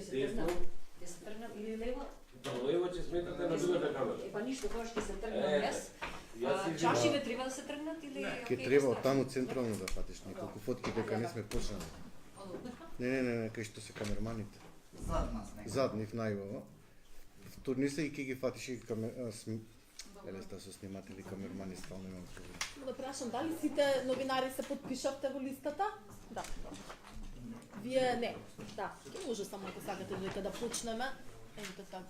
Ќе се тргнам или лево? Лево ќе сметате на другата камера. Па ништо, тоа ќе се тргнам јас. Чашите треба да се тргнат или Ке треба таму централно да фатиш неколку фотки дека не сме почнали. Не, кај што се камерманите. Зад нас некој. Зад нив најубаво. Вторни се и ке ги фатиш и елеста со сниматели камермани стално имам проблем. Да прашам, дали сите новинари се подпишавте во листата? Да. Вие не. Да, ќе може само ако сакате дека да почнеме. Ето така.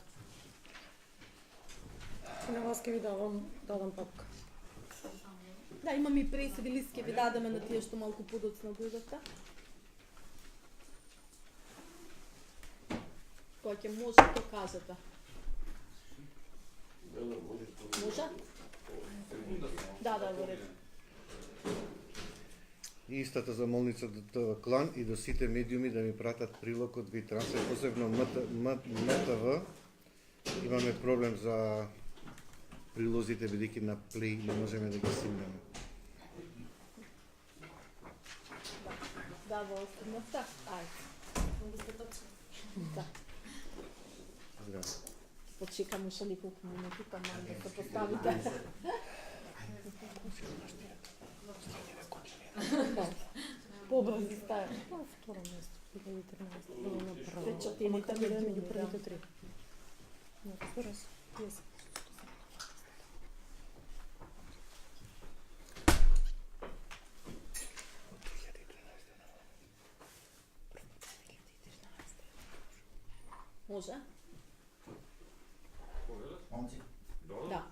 На вас ќе ви дадам папка. Да, имам и преседи лист, ќе ви дадеме на тие што малку подоцна дојдовте. Кога ќе може, ќе кажете. Може? Да, во ред. И истата замолница до ТВ Клан и до сите медиуми да ми пратат прилогот ви трансфер, посебно МТВ. Имаме проблем за прилозите, бидејќи на Play не можеме да ги симнеме. Да, во останавте. Ајде. Да. Здраво. Почекам уште неколку минути, па мам да се поставите. Побрзи стаја. Второ место, 2013. Печатените Меѓу медиуми, првите три. Разбира се. Може? Момци. Да.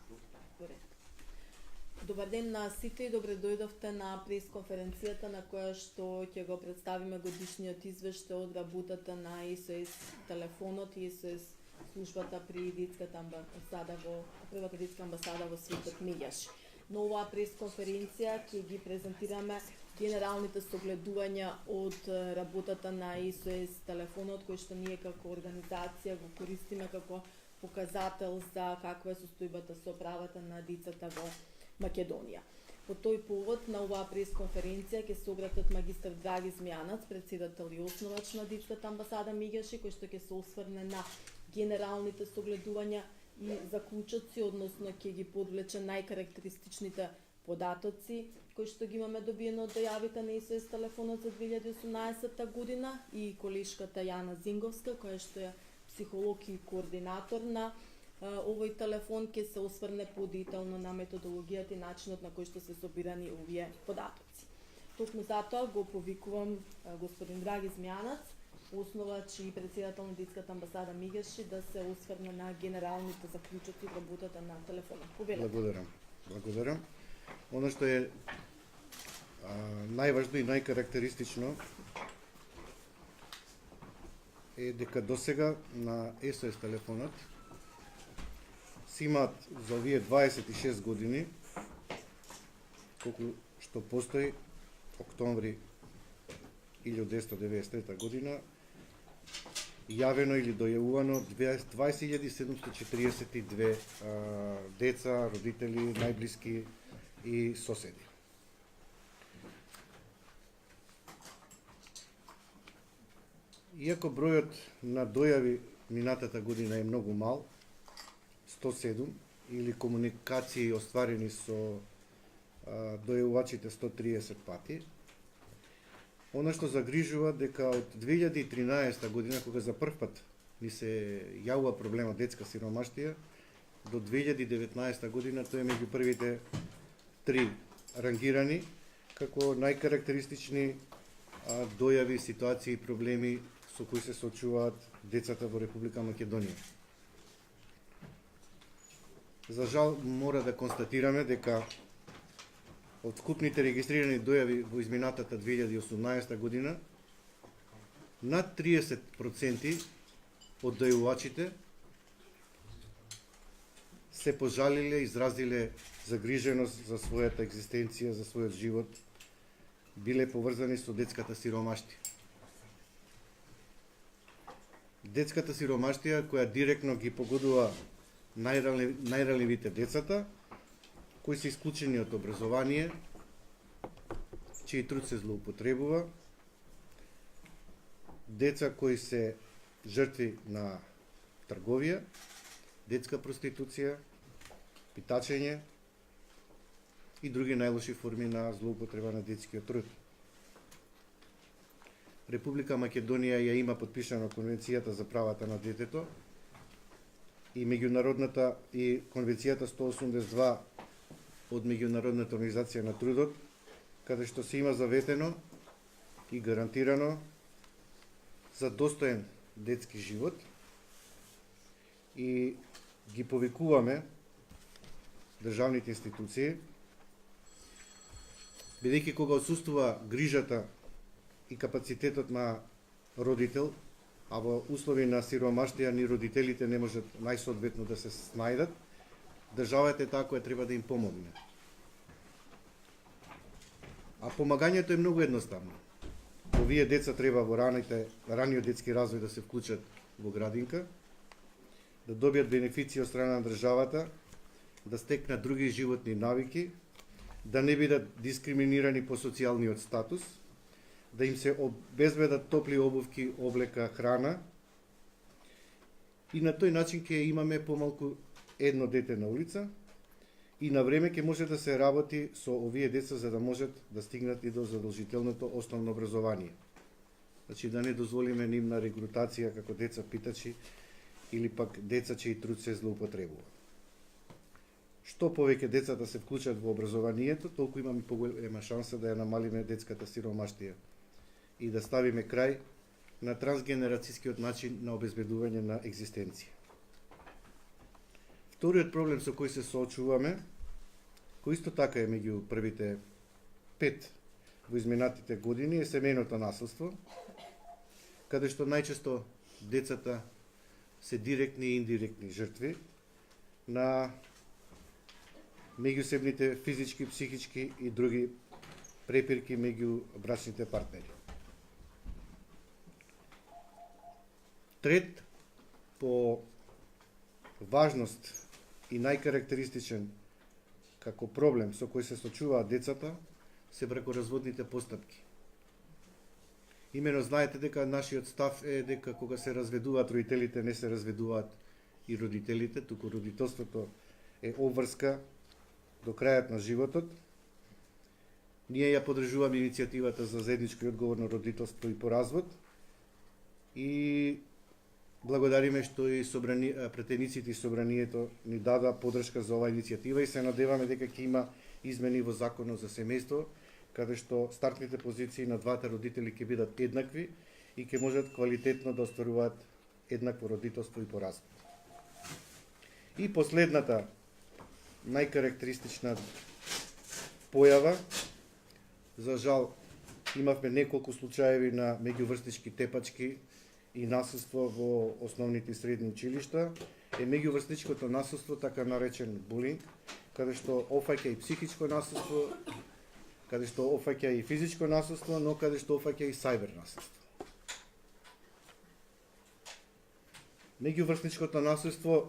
Добар ден на сите и добре дојдовте на пресконференцијата на која што ќе го представиме годишниот извештај од работата на СОС телефонот и СОС службата при детската амбасада во првата детска амбасада во светот Меѓаш. На оваа пресконференција ќе ги презентираме генералните согледувања од работата на СОС телефонот, кој што ние како организација го користиме како показател за каква е состојбата со правата на децата во Македонија. По тој повод на оваа пресконференција ќе се обратат магистар Драги Змјанац, председател и основач на детската амбасада Меѓаши, кој што ќе се осврне на генералните согледувања и заклучоци, односно ќе ги подвлече најкарактеристичните податоци кои што ги имаме добиено од дојавите на СОС телефонот за 2018 година и колешката Јана Зинговска, која што е психолог и координатор на овој телефон, ќе се осврне подетално на методологијата и начинот на кој што се собирани овие податоци. Токму затоа го повикувам господин Драги Змјанац, основач и председател на детската амбасада Меѓаши, да се осврне на генералните заклучоци во работата на телефонот. Благодарам. Оно што е најважно и најкарактеристично е дека досега на СОС телефонот си имаат за овие 26 години, колку што постои, октомври 1993 година, јавено или дојавувано 20.742 деца, родители, најблиски и соседи. Иако бројот на дојави минатата година е многу мал, 107, или комуникации остварени со дојавувачите 130 пати, она што загрижува дека од 2013 година, кога за прв пат ни се јавува проблемот детска сиромаштија, до 2019 година тој е меѓу првите три рангирани како најкарактеристични дојави, ситуации и проблеми со кои се соочуваат децата во Република Македонија. За жал мора да констатираме дека од вкупните регистрирани дојави во изминатата 2018 година, над 30% од дојавувачите се пожалиле, изразиле загриженост за својата екзистенција, за својот живот, биле поврзани со детската сиромаштија. Детската сиромаштија која директно ги погодува најранливите децата, кои се исклучени од образование, чиј труд се злоупотребува, деца кои се жртви на трговија, детска проституција, питачење и други најлоши форми на злоупотреба на детскиот труд. Република Македонија ја има подпишана Конвенцијата за правата на детето и меѓународната и Конвенцијата 182 од Меѓународната организација на трудот, каде што се има заветено и гарантирано за достоен детски живот и ги повикуваме државните институции, бидејќи кога отсуствува грижата и капацитетот на родител, а во услови на сиромаштија ни родителите не можат најсоодветно да се снајдат, државата е таа која треба да им помогне. А помагањето е многу едноставно. Овие деца треба во раниот детски развој да се вклучат во градинка, да добијат бенефиции од страна на државата, да стекнат други животни навики, да не бидат дискриминирани по социјалниот статус, да им се обезбедат топли обувки, облека, храна и на тој начин ќе имаме помалку едно дете на улица и на време ќе може да се работи со овие деца за да можат да стигнат и до задолжителното основно образование. Значи да не дозволиме нивна регрутација како деца питачи или пак деца чиј труд се злоупотребува. Што повеќе децата се вклучат во образованието, толку имаме поголема шанса да ја намалиме детската сиромаштија и да ставиме крај на трансгенерацијскиот начин на обезбедување на екзистенција. Вториот проблем со кој се соочуваме, кој исто така е меѓу првите 5 во изминатите години, е семејното насилство, каде што најчесто децата се директни и индиректни жртви на меѓусебните физички, психички и други препирки меѓу брачните партнери. Трет по важност и најкарактеристичен како проблем со кој се соочуваат децата се бракоразводните постапки. Имено знаете дека нашиот став е дека кога се разведуваат родителите, не се разведуваат и родителите, туку родителството е обврска до крајот на животот. Ние ја поддржуваме иницијативата за заедничко и одговорно родителство и по развод и благодариме што и претениците и собранието ни дада поддршка за оваа иницијатива и се надеваме дека ќе има измени во Законот за семејство, каде што стартните позиции на двата родители ќе бидат еднакви и ќе можат квалитетно да остваруваат еднакво родителство и по развод. И последната најкарактеристична појава, за жал имавме неколку случаеви на меѓуврстнички тепачки и насилство во основните и средни училишта, е меѓуврстничкото насилство, така наречен булинг, каде што офаќа и психичко насилство, каде што офаќа и физичко насилство, но каде што офаќа и сајбер насилство. Меѓуврстничкото насилство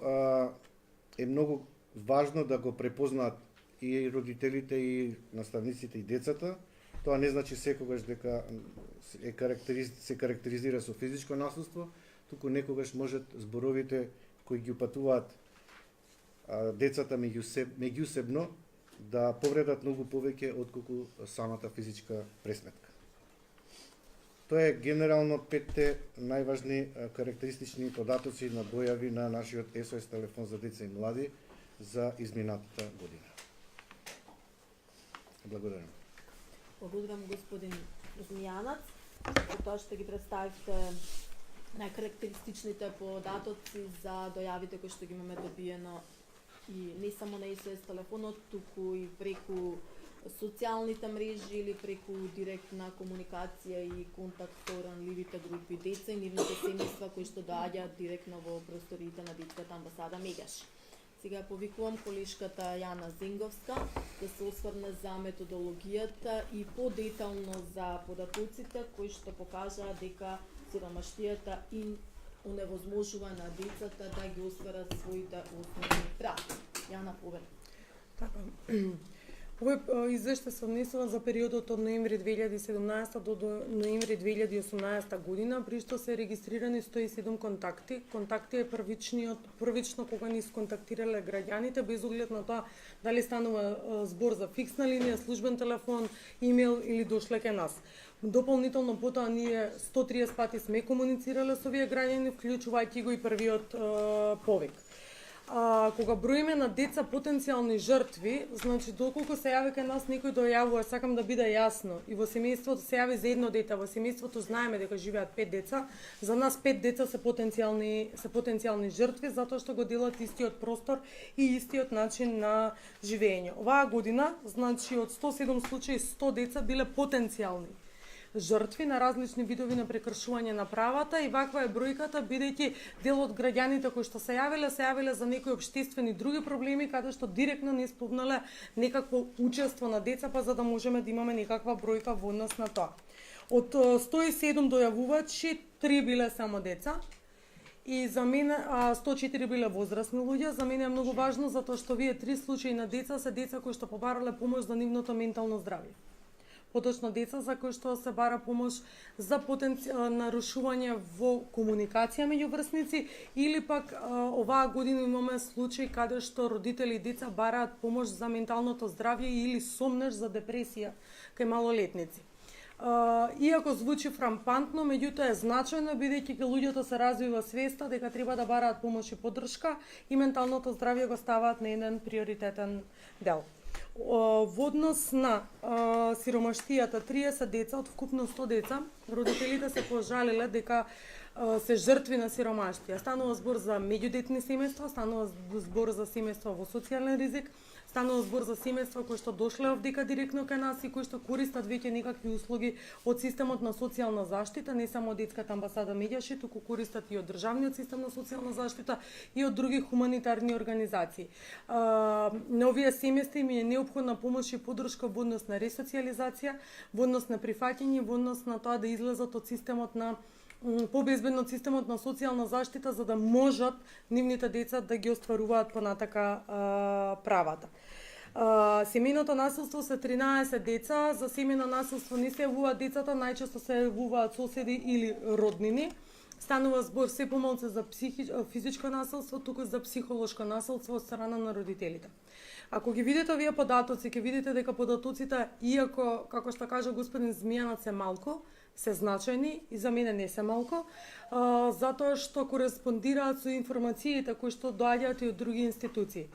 е многу важно да го препознаат и родителите, и наставниците, и децата. Тоа не значи секогаш дека се карактеризира со физичко насилство, туку некогаш можат зборовите кои ги упатуваат децата меѓусебно да повредат многу повеќе отколку самата физичка пресметка. Тоа е генерално 5 најважни карактеристични податоци на дојави на нашиот СОС телефон за деца и млади за изминатата година. Благодарам. Благодарам господин Змијанац, за тоа што ги представивте најкарактеристичните податоци за дојавите кои што ги имаме добиено и не само на СОС телефонот, туку и преку социјалните мрежи или преку директна комуникација и контакт со ранливите групи деца и нивните семејства кои што доаѓаат директно во просториите на детската амбасада Мегаш. Сега повикувам колешката Јана Зенговска да се осврне за методологијата и подетално за податоците кои што покажаа дека сиромаштијата им оневозможува на децата да ги остварат своите основни права. Јана, повели. Така. Овој извештај се однесува за периодот од ноември 2017 до ноември 2018 година, при што се регистрирани 107 контакти. Контакти е првично кога ни сконтактирале граѓаните, без оглед на тоа дали станува збор за фиксна линија, службен телефон, имејл или дошле ке нас. Дополнително потоа ние 130 пати сме комуницирале со овие граѓани, вклучувајќи го и првиот повик. Кога броиме на деца потенцијални жртви, значи доколку се јави кај нас некој дојавува, сакам да биде јасно, и во семејството се јави за едно дете, во семејството знаеме дека живеат 5 деца, за нас 5 деца се потенцијални жртви затоа што го делат истиот простор и истиот начин на живење. Оваа година, значи од 107 случаи 100 деца биле потенцијални жртви на различни видови на прекршување на правата, и ваква е бројката, бидејќи дел од граѓаните кои што се јавиле за некои општествени други проблеми, каде што директно не спомнале некакво учество на деца, па за да можеме да имаме некаква бројка во однос на тоа. Од 107 дојавувачи, 3 биле само деца, и за мене 104 биле возрастни луѓе. За мене е многу важно затоа што овие 3 случаи на деца се деца кои што побарале помош за нивното ментално здравје. Поточно деца за кои што се бара помош за нарушување во комуникација меѓу врсници, или пак оваа година имаме случаи каде што родители и деца бараат помош за менталното здравје или сомнеш за депресија кај малолетници. Иако звучи фрампантно, меѓутоа е значајно, бидејќи кај луѓето се развива свеста дека треба да бараат помош и поддршка, и менталното здравје го ставаат на еден приоритетен дел. Во однос на сиромаштијата, 30 деца од вкупно 100 деца, родителите се пожалиле дека се жртви на сиромаштија. Станува збор за меѓудетни семејства, станува збор за семејства во социјален ризик, станува збор за семејства кои што дошле овдека директно кај нас и кои што користат веќе некакви услуги од системот на социјална заштита, не само од детската амбасада Медјаши, туку користат и од државниот систем на социјална заштита и од други хуманитарни организации. На овие семејства им е неопходна помош и поддршка во однос на ресоцијализација, во однос на прифаќање, во однос на тоа да излезат од системот на побезбедно од системот на социјална заштита, за да можат нивните деца да ги остваруваат понатака правата. Семејното насилство се 13 деца, за семејно насилство не се јавуваат децата, најчесто се јавуваат соседи или роднини. Станува збор се помалку за физичко насилство, туку за психолошко насилство од страна на родителите. Ако ги видите овие податоци, ќе видите дека податоците, иако, како што кажа господин Змијанац, се малку, се значајни и за мене не се малку, затоа што кореспондираат со информациите кои што доаѓаат и од други институции.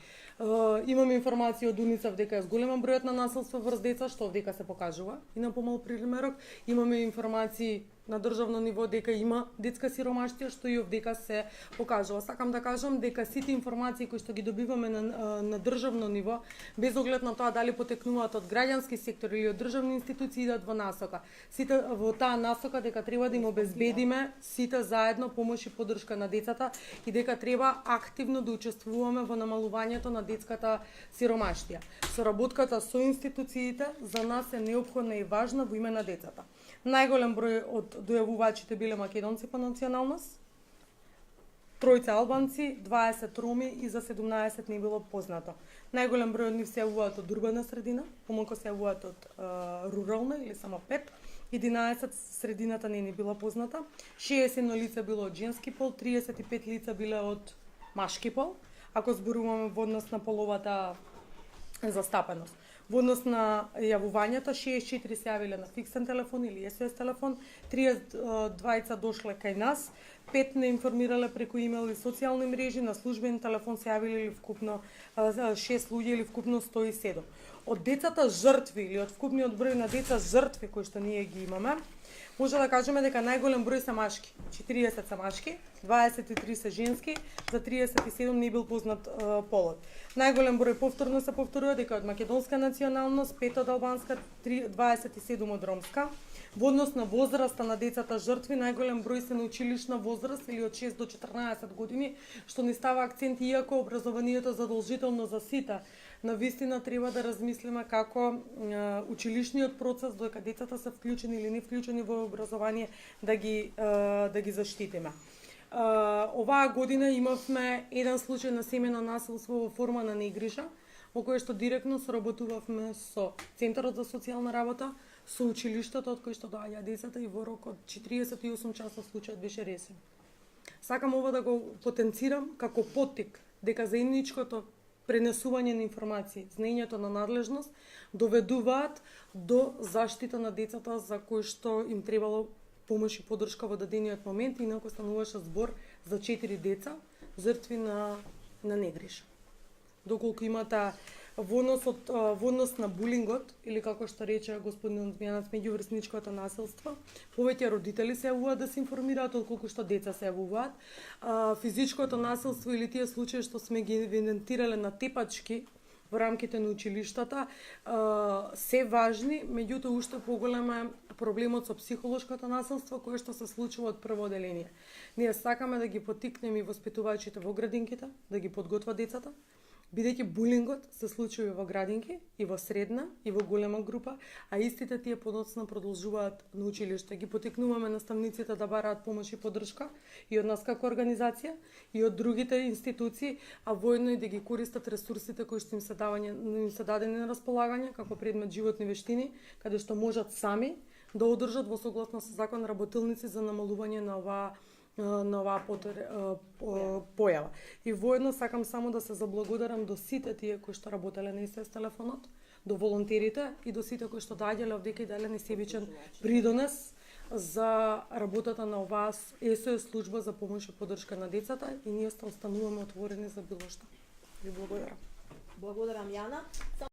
Имаме информации од УНИЦЕФ дека е зголемен бројот на насилство врз деца, што овдека се покажува, и на помал примерок. Имаме информации на државно ниво дека има детска сиромаштија, што и овдека се покажува. Сакам да кажам дека сите информации кои што ги добиваме на државно ниво, без оглед на тоа дали потекнуваат од граѓански сектор или од државни институции, идат во насока. Сите во таа насока дека треба да им обезбедиме сите заедно помош и поддршка на децата и дека треба активно да учествуваме во намалувањето на детската сиромаштија. Соработката со институциите за нас е неопходна и важна во име на децата. Најголем број од дојавувачите биле македонци по националност, 3 албанци, 20 роми и за 17 не било познато. Најголем број од нив се јавуваат од урбана средина, помалку се јавуваат од рурална или само 5. 11 средината не била позната, 61 лица било од женски пол, 35 лица биле од машки пол, ако зборуваме во однос на половата застапеност. Во однос на јавувањата, 64 се јавиле на фиксен телефон или SOS телефон, 32 дошле кај нас, 5 не информирале преку имейл и социјални мрежи, на службен телефон се јавиле вкупно 6 луѓе или вкупно 107. Од децата жртви или од вкупниот број на деца жртви кои што ние ги имаме, може да кажеме дека најголем број се машки, 40 се машки, 23 се женски, за 37 не бил познат полот. Најголем број повторно се повторува дека од македонска националност, 5 од албанска, 27 од ромска. Во однос на возраста на децата жртви, најголем број се на училишна возраст или од 6 до 14 години, што не става акцент иако образованието задолжително за сите. Навистина треба да размислиме како училишниот процес, додека децата се вклучени или не вклучени во образование, да ги заштитиме. Оваа година имавме еден случај на семејно насилство во форма на негрижа. во кој што директно соработувавме со Центарот за социјална работа, со училиштата од кои што доаѓа децата и во рок од 48 часа случајот беше решен. Сакам ова да го потенцирам како поттик дека заедничкото пренесување на информации, знаењето на надлежност доведуваат до заштита на децата за кои што им требало помош и поддршка во дадениот момент, инаку стануваше збор за 4 деца жртви на негриш. Доколку имате во однос на булингот, или како што рече господин Змјанац, меѓуврсничкото насилство, повеќе родители се јавуваат да се информираат отколку што деца се јавуваат. Физичкото насилство или тие случаи што сме ги евидентирале на тепачки во рамките на училиштата се важни, меѓутоа уште поголем е проблемот со психолошкото насилство кое што се случува од прво оделение. Ние сакаме да ги поттикнеме и воспитувачите во градинките, да ги подготват децата, бидејќи булингот се случува и во градинки, и во средна, и во голема група, а истите тие подоцна продолжуваат на училиште. Ги поттикнуваме наставниците да бараат помош и поддршка и од нас како организација, и од другите институции, а воедно и да ги користат ресурсите кои што им се дадени на располагање, како предмет животни вештини, каде што можат сами да одржат во согласно со закон работилници за намалување на оваа појава. И воедно сакам само да се заблагодарам до сите тие кои што работеле на СОС телефонот, до волонтерите и до сите кои што доаѓале овде и деле несебичен придонес за работата на оваа СОС служба за помош и поддршка на децата и ние остануваме отворени за било што. Ви благодарам. Благодарам, Јана.